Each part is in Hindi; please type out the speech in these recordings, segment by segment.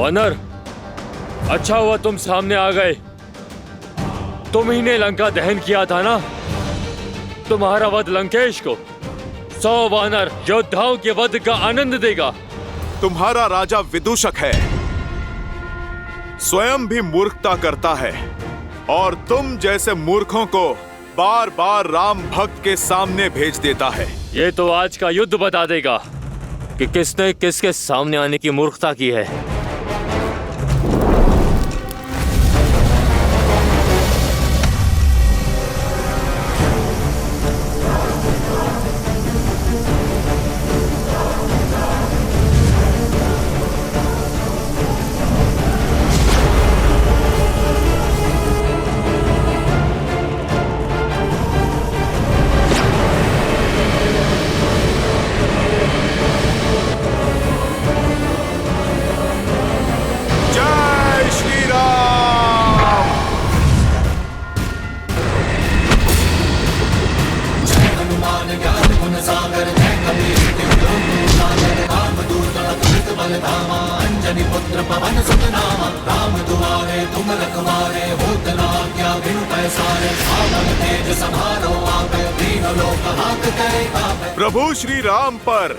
वानर, अच्छा हुआ तुम सामने आ गए। तुम ही ने लंका दहन किया था ना? तुम्हारा वध लंकेश को 100 वानर योद्धाओं के वध का आनंद देगा। तुम्हारा राजा विदूषक है, स्वयं भी मूर्खता करता है और तुम जैसे मूर्खों को बार बार राम भक्त के सामने भेज देता है। ये तो आज का युद्ध बता देगा कि किसने किसके सामने आने की मूर्खता की है। प्रभु श्री राम पर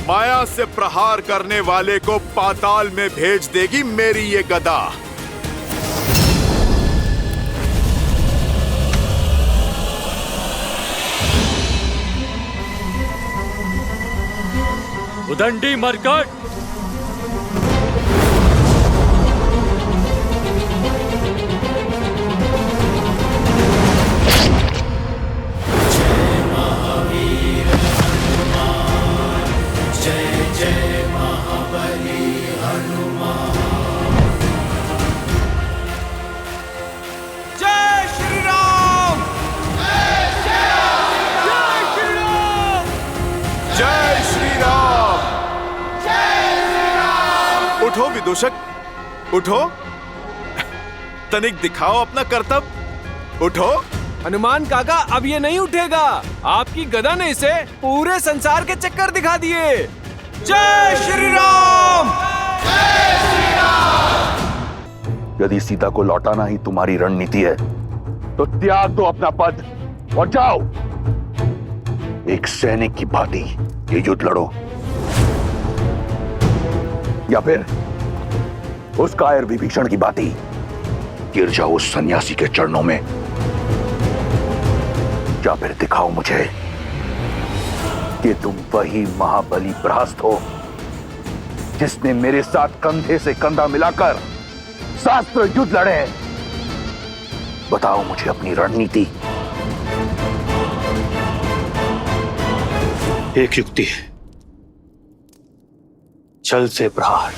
माया से प्रहार करने वाले को पाताल में भेज देगी मेरी ये गदा। उदंडी मरकट, उठो विदूषक, उठो, तनिक दिखाओ अपना करतब, उठो। हनुमान काका, अब ये नहीं उठेगा। आपकी गदा ने इसे पूरे संसार के चक्कर दिखा दिए। जय श्री राम! जय श्री राम! यदि सीता को लौटाना ही तुम्हारी रणनीति है तो त्याग दो अपना पद और जाओ, एक सैनिक की भांति ये युद्ध लड़ो, या फिर उस कायर विभीषण की भांति गिर जाओ उस सन्यासी के चरणों में, या फिर दिखाओ मुझे कि तुम वही महाबली प्रहस्त हो जिसने मेरे साथ कंधे से कंधा मिलाकर शास्त्र युद्ध लड़े। बताओ मुझे अपनी रणनीति। एक युक्ति है, छल से प्रहार।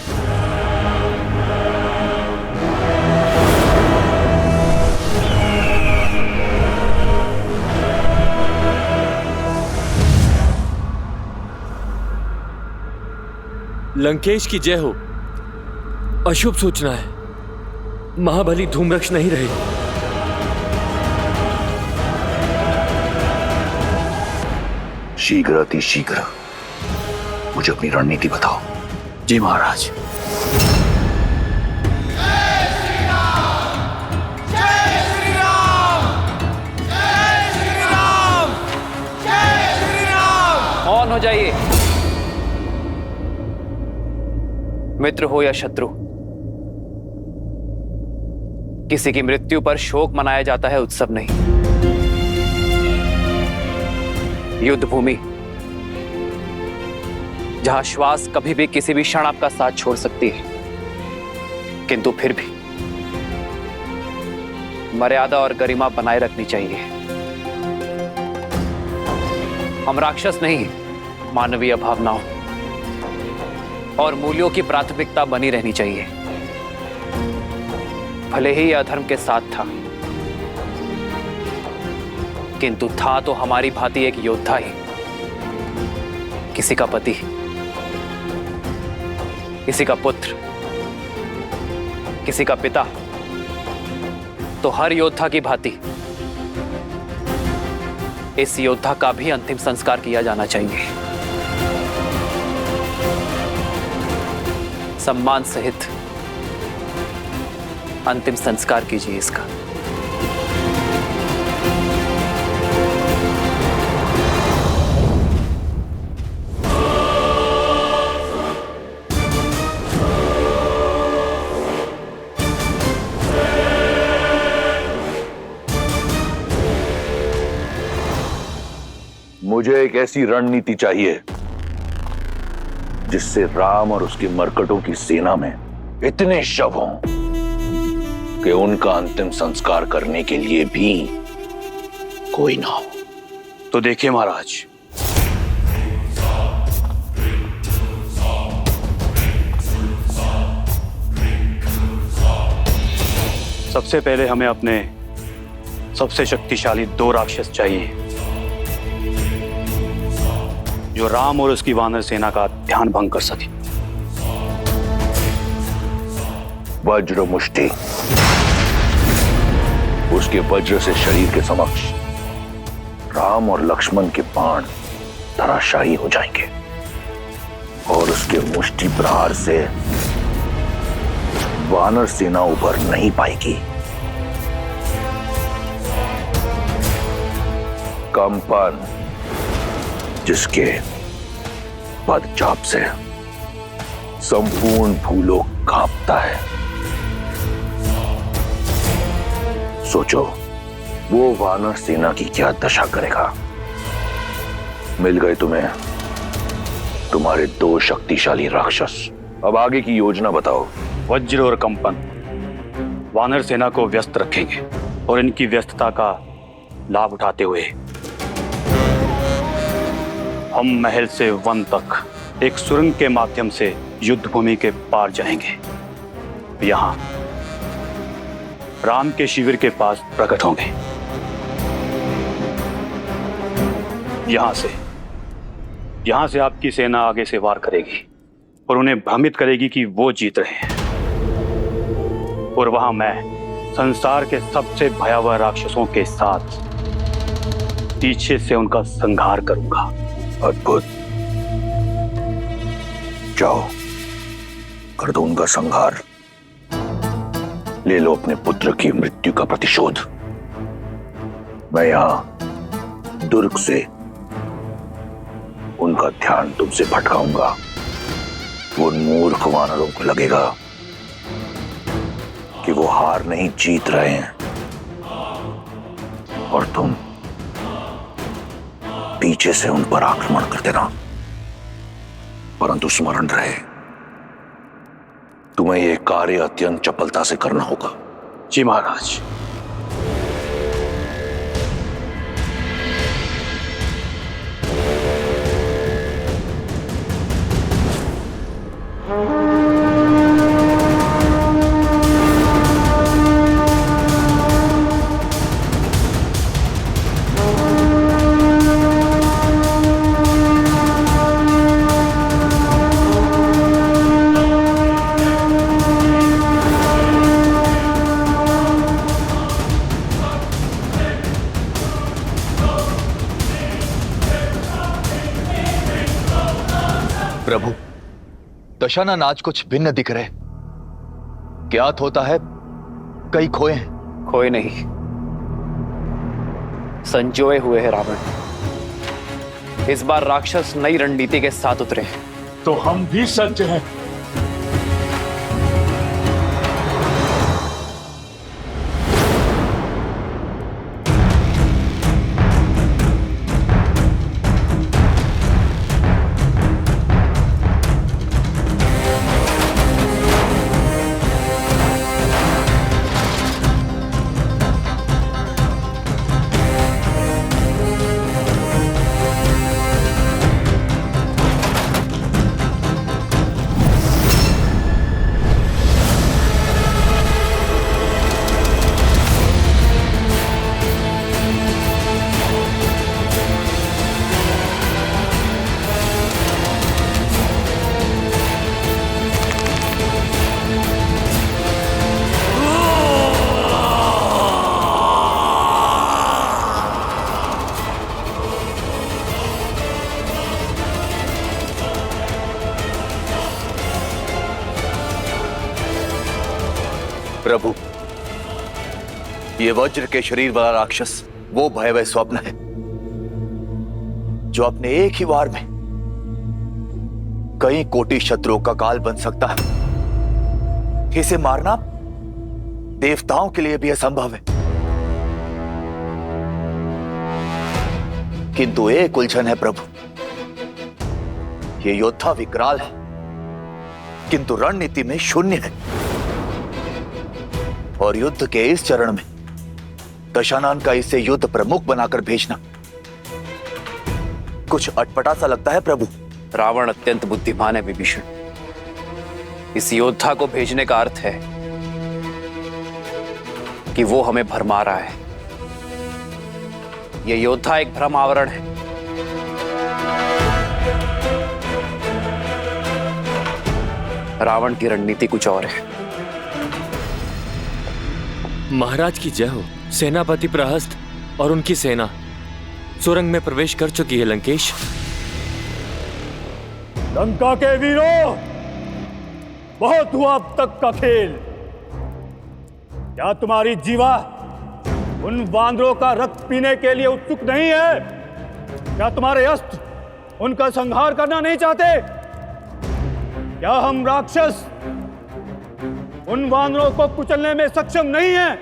लंकेश की जय हो। अशुभ सूचना है, महाबली धूम्रक्ष नहीं रहे। शीघ्र, अति शीघ्र मुझे अपनी रणनीति बताओ। जी महाराज। मौन हो जाइए। मित्र हो या शत्रु, किसी की मृत्यु पर शोक मनाया जाता है, उत्सव नहीं। युद्ध भूमि जहां श्वास कभी भी किसी भी क्षण आपका साथ छोड़ सकती है, किंतु फिर भी मर्यादा और गरिमा बनाए रखनी चाहिए। हम राक्षस नहीं, मानवीय भावनाओं और मूल्यों की प्राथमिकता बनी रहनी चाहिए। भले ही यह अधर्म के साथ था, किंतु था तो हमारी भांति एक योद्धा ही, किसी का पति, किसी का पुत्र, किसी का पिता। तो हर योद्धा की भांति इस योद्धा का भी अंतिम संस्कार किया जाना चाहिए। सम्मान सहित अंतिम संस्कार कीजिए इसका। मुझे एक ऐसी रणनीति चाहिए जिससे राम और उसके मरकटों की सेना में इतने शव हों कि उनका अंतिम संस्कार करने के लिए भी कोई ना हो। तो देखिए महाराज, सबसे पहले हमें अपने सबसे शक्तिशाली 2 राक्षस चाहिए जो राम और उसकी वानर सेना का ध्यान भंग कर सके। वज्र मुष्टि, उसके वज्र से शरीर के समक्ष राम और लक्ष्मण के बाण धराशायी हो जाएंगे और उसके मुष्टि प्रहार से वानर सेना उभर नहीं पाएगी। कंपन, जिसके पदचाप से संपूर्ण भूलोक कांपता है। सोचो वो वानर सेना की क्या दशा करेगा। मिल गए तुम्हें तुम्हारे 2 शक्तिशाली राक्षस। अब आगे की योजना बताओ। वज्र और कंपन वानर सेना को व्यस्त रखेंगे और इनकी व्यस्तता का लाभ उठाते हुए हम महल से वन तक एक सुरंग के माध्यम से युद्ध भूमि के पार जाएंगे। यहां राम के शिविर के पास प्रकट होंगे। यहां से आपकी सेना आगे से वार करेगी और उन्हें भ्रमित करेगी कि वो जीत रहे हैं। और वहां मैं संसार के सबसे भयावह राक्षसों के साथ पीछे से उनका संहार करूंगा। अद्भुत, जाओ कर दो उनका संहार। ले लो अपने पुत्र की मृत्यु का प्रतिशोध। मैं यहां दुर्ग से उनका ध्यान तुमसे भटकाऊंगा। वो मूर्ख वानरों को लगेगा कि वो हार नहीं जीत रहे हैं और तुम पीछे से उन पर आक्रमण कर देना। परंतु स्मरण रहे, तुम्हें यह कार्य अत्यंत चपलता से करना होगा। जी महाराज। प्रभु, दशानन आज कुछ भिन्न दिख रहे। ज्ञात होता है कई खोए हैं। खोए नहीं, संजोए हुए हैं रावण। इस बार राक्षस नई रणनीति के साथ उतरे हैं। तो हम भी सज्ज हैं। प्रभु, ये वज्र के शरीर वाला राक्षस वो भयावह स्वप्न है जो अपने एक ही वार में कई कोटि शत्रुओं का काल बन सकता है। इसे मारना देवताओं के लिए भी असंभव है। किंतु एक उलझन है प्रभु, ये योद्धा विकराल है किंतु रणनीति में शून्य है। और युद्ध के इस चरण में दशानन का इसे युद्ध प्रमुख बनाकर भेजना कुछ अटपटा सा लगता है प्रभु। रावण अत्यंत बुद्धिमान है विभीषण। इस योद्धा को भेजने का अर्थ है कि वो हमें भरमा रहा है। यह योद्धा एक भ्रम आवरण है। रावण की रणनीति कुछ और है। महाराज की जय हो। सेनापति प्रहस्त और उनकी सेना सुरंग में प्रवेश कर चुकी है। लंकेश, लंका के वीरों, बहुत हुआ अब तक का खेल। क्या तुम्हारी जीवा उन वानरों का रक्त पीने के लिए उत्सुक नहीं है? क्या तुम्हारे अस्त्र उनका संहार करना नहीं चाहते? क्या हम राक्षस उन वानरों को कुचलने में सक्षम नहीं हैं?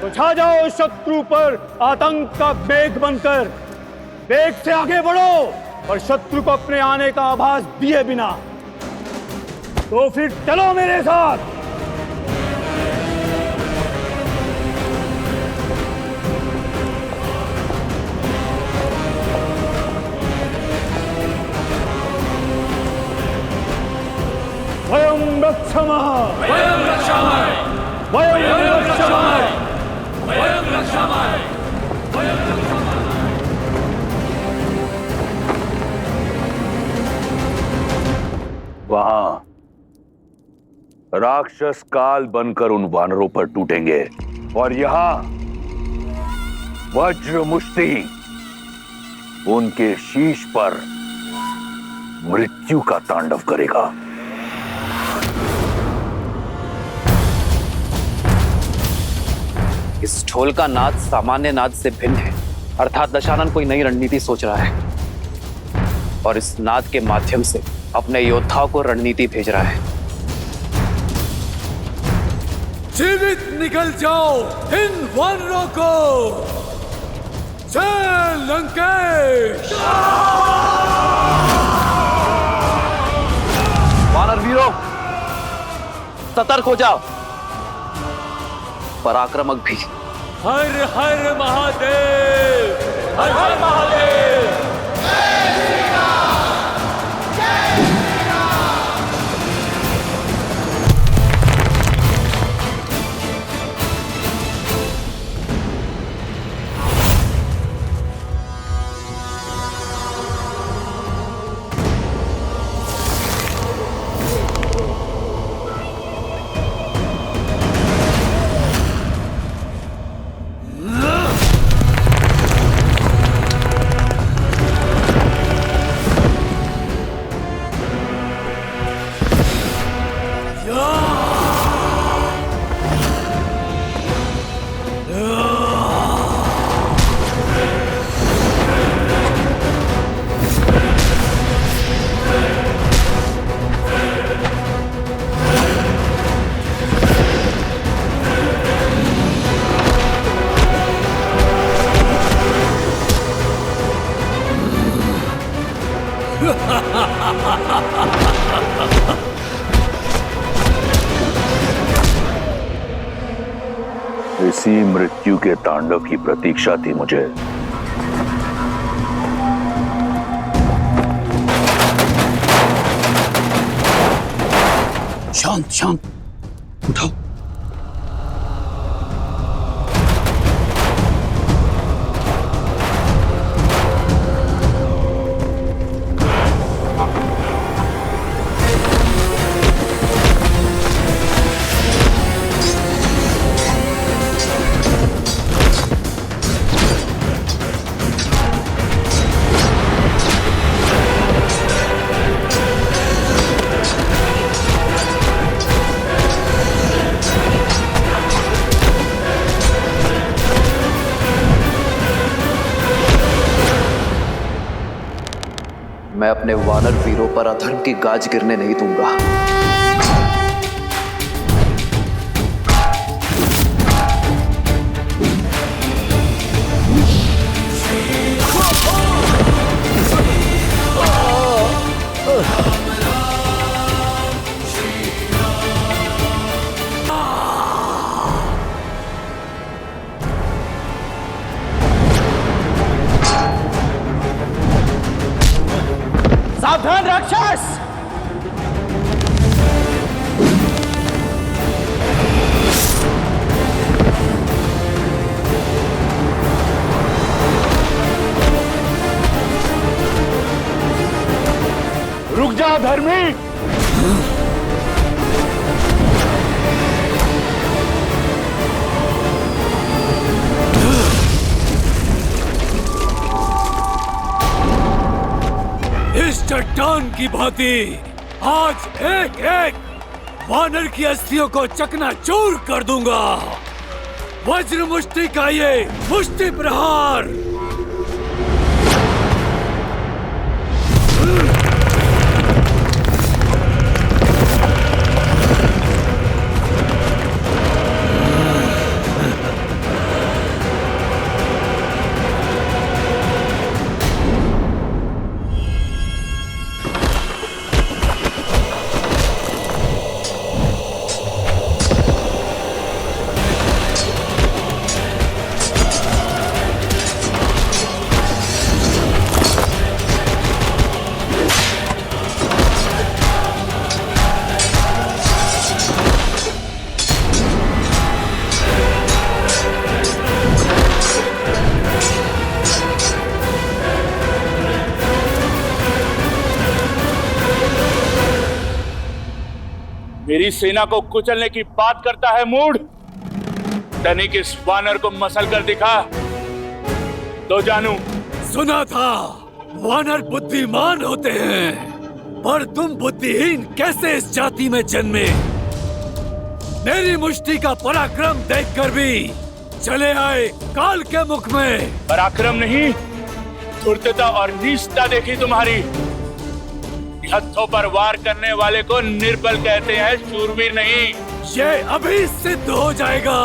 तो छा जाओ शत्रु पर आतंक का मेघ बनकर। वेग से आगे बढ़ो और शत्रु को अपने आने का आभास दिए बिना। तो फिर चलो मेरे साथ। वयं रक्षामः, वयं रक्षामः, वयं रक्षामः, वयं रक्षामः, वयं रक्षामः। वहां राक्षस काल बनकर उन वानरों पर टूटेंगे और यहां वज्र मुष्टि उनके शीश पर मृत्यु का तांडव करेगा। इस ढोल का नाद सामान्य नाद से भिन्न है, अर्थात दशानन कोई नई रणनीति सोच रहा है और इस नाद के माध्यम से अपने योद्धाओं को रणनीति भेज रहा है। जीवित निकल जाओ इन वानरों को। जय लंकेश। वानर वीरों, सतर्क हो जाओ। पराक्रमक भी। हर हर महादेव, हर हर महादेव। इसी मृत्यु के तांडव की प्रतीक्षा थी मुझे। शांत शांत, उठाओ। मैं अपने वानर वीरों पर अधर्म की गाज गिरने नहीं दूंगा। सावधान राक्षस! रुक जा धर्मी। इस चट्टान की भांति आज एक एक वानर की अस्थियों को चकनाचूर कर दूंगा। वज्र मुष्टि का ये मुष्टि प्रहार। मेरी सेना को कुचलने की बात करता है मूढ़। तनिक इस वानर को मसल कर दिखा तो जानू। सुना था वानर बुद्धिमान होते हैं, पर तुम बुद्धिहीन कैसे इस जाति में जन्मे? मेरी मुष्टि का पराक्रम देखकर भी चले आए काल के मुख में। पराक्रम नहीं, धूर्तता और नीचता देखी तुम्हारी। हथों पर वार करने वाले को निर्बल कहते हैं, शूरवीर नहीं। ये अभी सिद्ध हो जाएगा।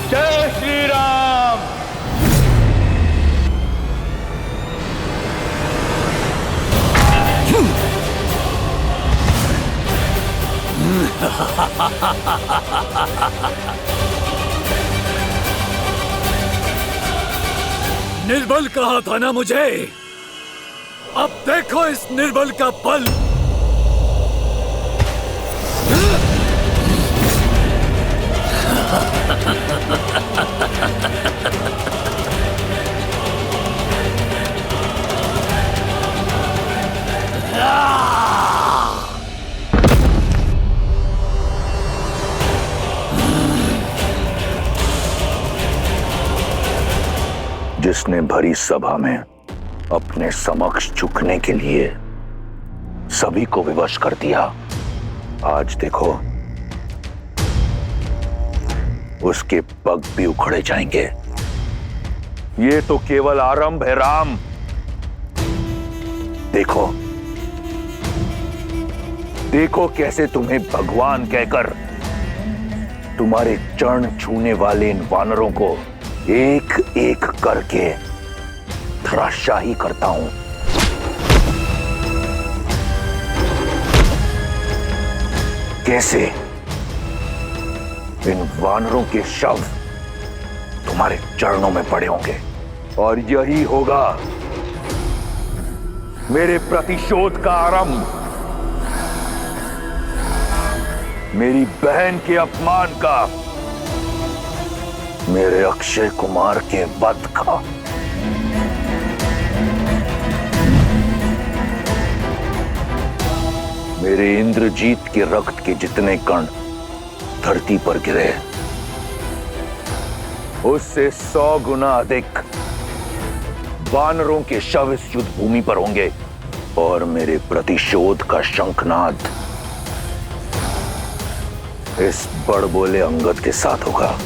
जय श्री राम। निर्बल कहा था ना मुझे? अब देखो इस निर्बल का बल। जिसने भरी सभा में अपने समक्ष झुकने के लिए सभी को विवश कर दिया, आज देखो उसके पग भी उखड़े जाएंगे। ये तो केवल आरंभ है राम। देखो देखो कैसे तुम्हें भगवान कहकर तुम्हारे चरण छूने वाले इन वानरों को एक एक करके धराशाही करता हूं। कैसे इन वानरों के शव तुम्हारे चरणों में पड़े होंगे, और यही होगा मेरे प्रतिशोध का आरंभ, मेरी बहन के अपमान का, मेरे अक्षय कुमार के वध का। मेरे इंद्रजीत के रक्त के जितने कण धरती पर गिरे, उससे 100 गुना अधिक वानरों के शव इस युद्ध भूमि पर होंगे और मेरे प्रतिशोध का शंखनाद इस बड़बोले अंगद के साथ होगा।